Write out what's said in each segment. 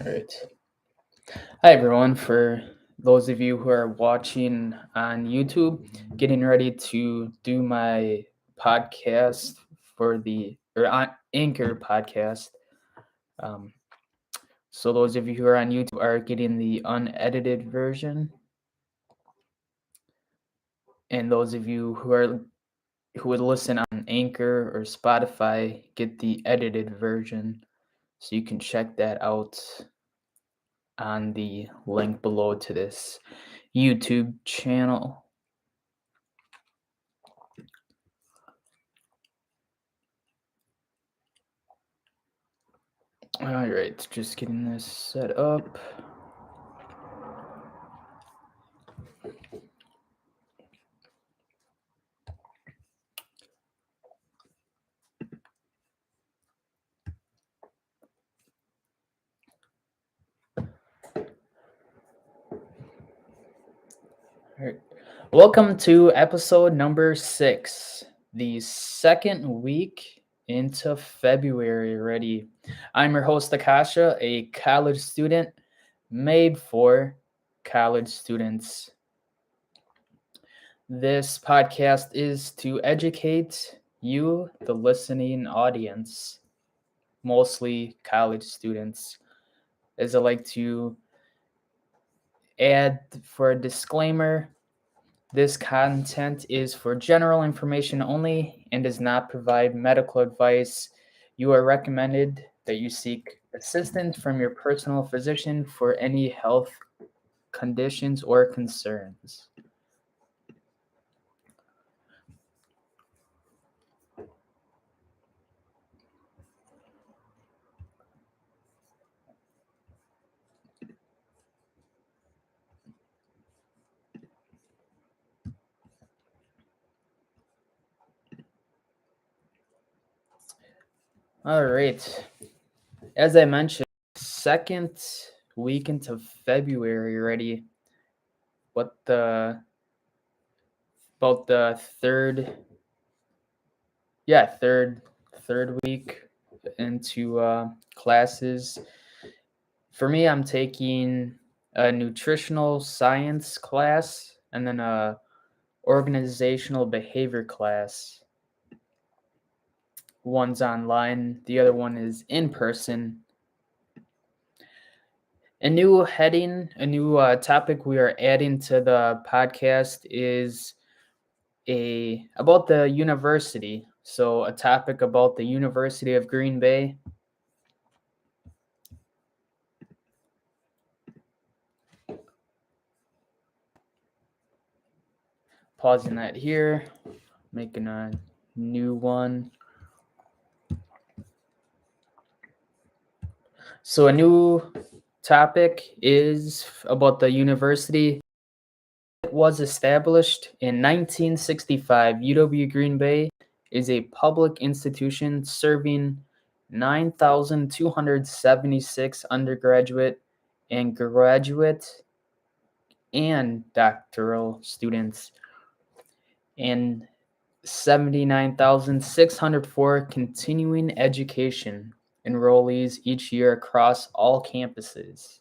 Right. Hi, everyone. For those of you who are watching on YouTube, getting ready to do my podcast on Anchor podcast. Um, so those of you who are on YouTube are getting the unedited version, and those of you who would listen on Anchor or Spotify get the edited version. So you can check that out on the link below to this YouTube channel. All right, just getting this set up. All right. Welcome to episode number 6, the second week into February already. I'm your host, Akasha, a college student made for college students. This podcast is to educate you, the listening audience, mostly college students. As I like to add for a disclaimer, this content is for general information only and does not provide medical advice. You are recommended that you seek assistance from your personal physician for any health conditions or concerns. All right. As I mentioned, second week into February already. What the about the third week into classes. For me, I'm taking a nutritional science class and then a organizational behavior class. One's online, the other one is in person. A new heading, a new topic we are adding to the podcast is about the university. So a topic about the University of Green Bay. Pausing that here, making a new one. So a new topic is about the university. It was established in 1965. UW Green Bay is a public institution serving 9,276 undergraduate and graduate and doctoral students and 79,604 continuing education enrollees each year across all campuses.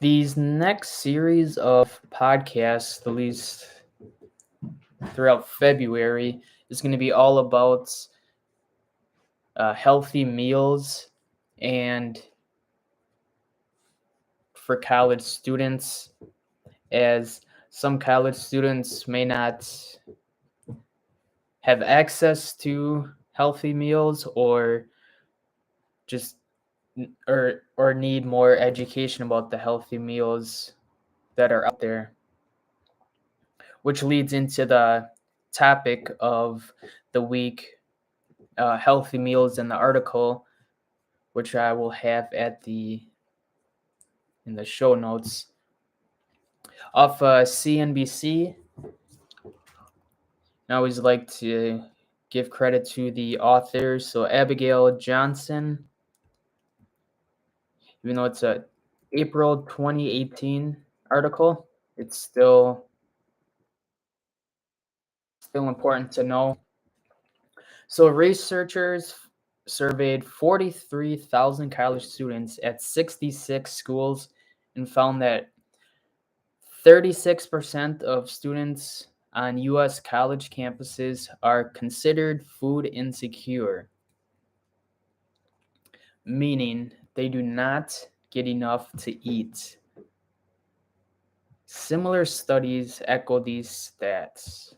These next series of podcasts, at least throughout February, is going to be all about healthy meals and for college students, as some college students may not have access to healthy meals or just or need more education about the healthy meals that are out there, which leads into the topic of the week, healthy meals in the article, which I will have in the show notes off CNBC. I always like to give credit to the authors. So Abigail Johnson, even though it's a April 2018 article. It's still important to know. So researchers surveyed 43,000 college students at 66 schools and found that 36% of students on US college campuses are considered food insecure, meaning they do not get enough to eat. Similar studies echo these stats.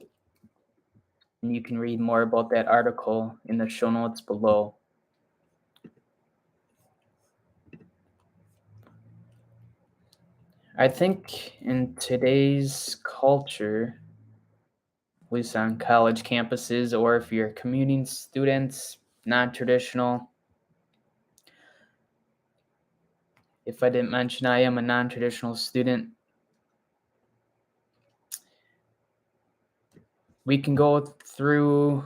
And you can read more about that article in the show notes below. I think in today's culture, at least on college campuses, or if you're commuting students, non traditional, if I didn't mention I am a non traditional student, we can go through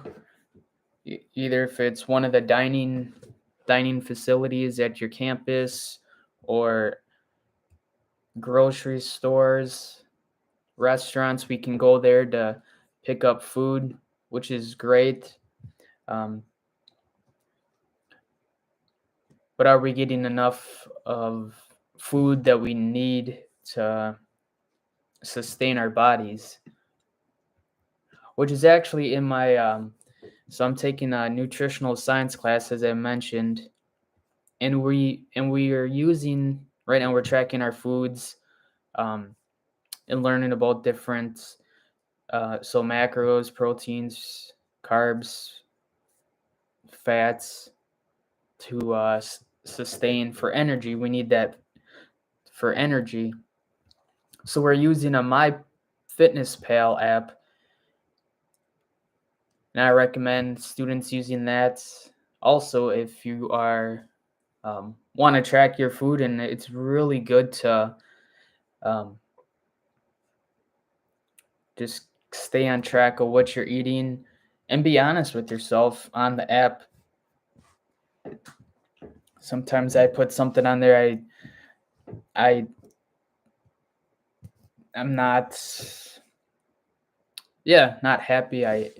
either if it's one of the dining facilities at your campus or grocery stores, restaurants. We can go there to pick up food, which is great. Um, but are we getting enough of food that we need to sustain our bodies? Which is actually in my so I'm taking a nutritional science class, as I mentioned, and we are using right now, we're tracking our foods, um, and learning about different so macros, proteins, carbs, fats to sustain for energy. We need that for energy. So we're using a My Fitness Pal app, and I recommend students using that. Also, if you are want to track your food, and it's really good to um, just stay on track of what you're eating and be honest with yourself on the app. Sometimes I put something on there I I'm not happy I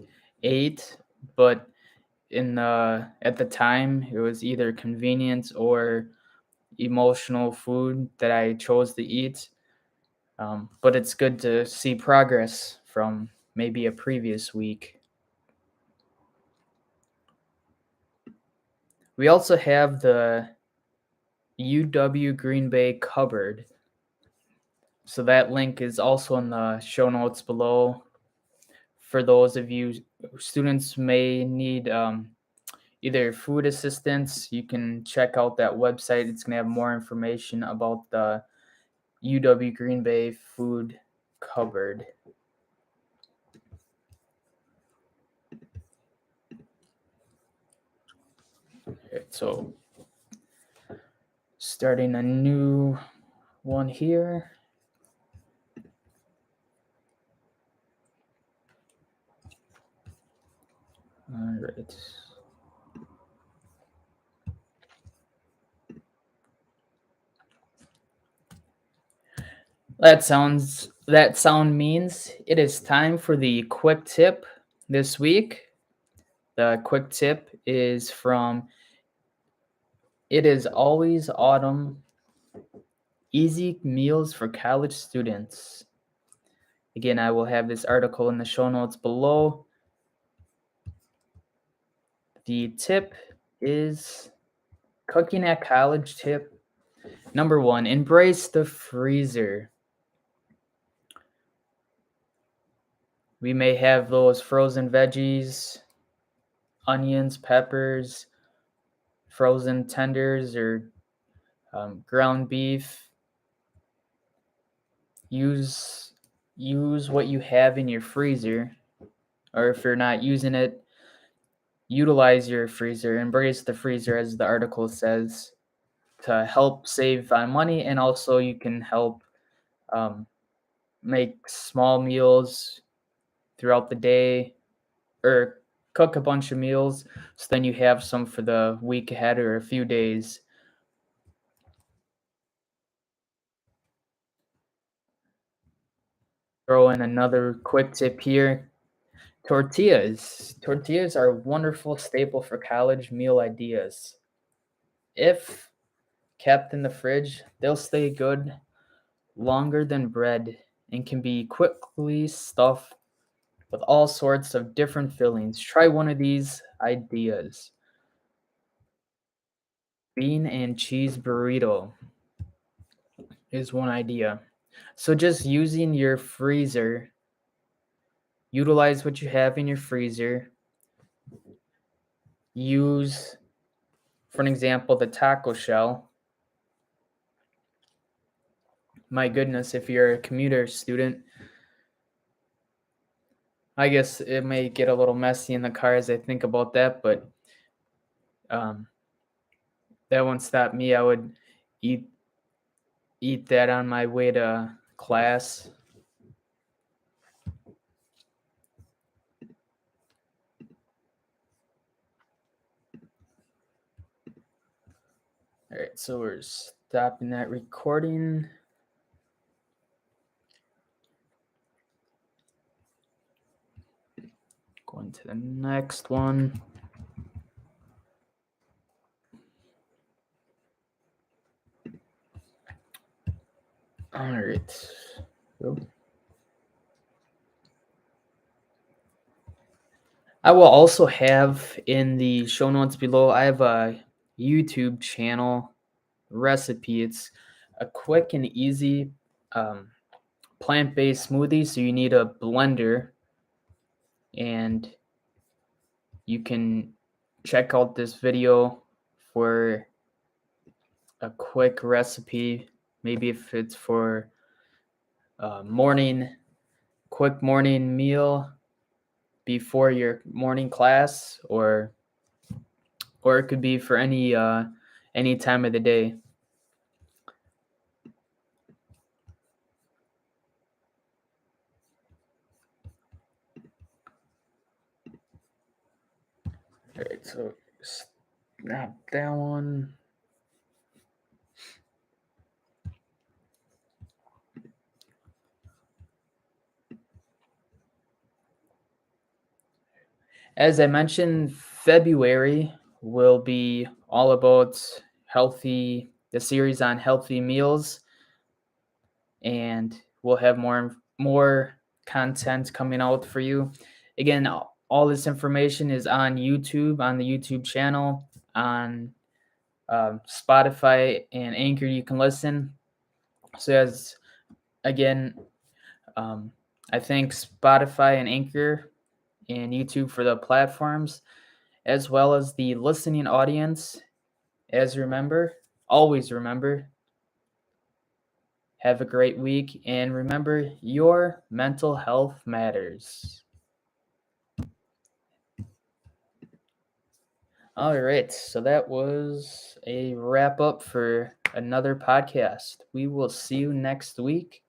ate, but at the time it was either convenience or emotional food that I chose to eat. But it's good to see progress from maybe a previous week. We also have the UW Green Bay cupboard. So that link is also in the show notes below. For those of you students may need either food assistance, you can check out that website. It's going to have more information about the UW Green Bay food cupboard. Okay, so starting a new one here. All right. That sound means it is time for the quick tip this week. The quick tip is from It Is Always Autumn, Easy Meals for College Students. Again, I will have this article in the show notes below. The tip is cooking at college tip number 1, embrace the freezer. We may have those frozen veggies, onions, peppers, frozen tenders, or ground beef. Use what you have in your freezer, or if you're not using it, utilize your freezer. Embrace the freezer, as the article says, to help save on money, and also you can help um, make small meals throughout the day, or cook a bunch of meals so then you have some for the week ahead or a few days. throw in another quick tip here. Tortillas. Tortillas are a wonderful staple for college meal ideas. If kept in the fridge, they'll stay good longer than bread and can be quickly stuffed with all sorts of different fillings. Try one of these ideas. Bean and cheese burrito is one idea. So just using your freezer, utilize what you have in your freezer. Use, for an example, the taco shell. My goodness, if you're a commuter student, I guess it may get a little messy in the car as I think about that, but um, that won't stop me. I would eat that on my way to class. All right, so we're stopping that recording. Going to the next one. All right. I will also have in the show notes below, I have a YouTube channel recipe. It's a quick and easy plant-based smoothie. So you need a blender, and you can check out this video for a quick recipe. Maybe if it's for a quick morning meal before your morning class, or it could be for any time of the day. All right, so snap that one. As I mentioned, February will be all about the series on healthy meals, and we'll have more content coming out for you. Again, all this information is on YouTube, on the YouTube channel, on Spotify and Anchor. You can listen. So as again, I thank Spotify and Anchor and YouTube for the platforms, as well as the listening audience. Always remember, have a great week, and remember, your mental health matters. All right, so that was a wrap up for another podcast. We will see you next week.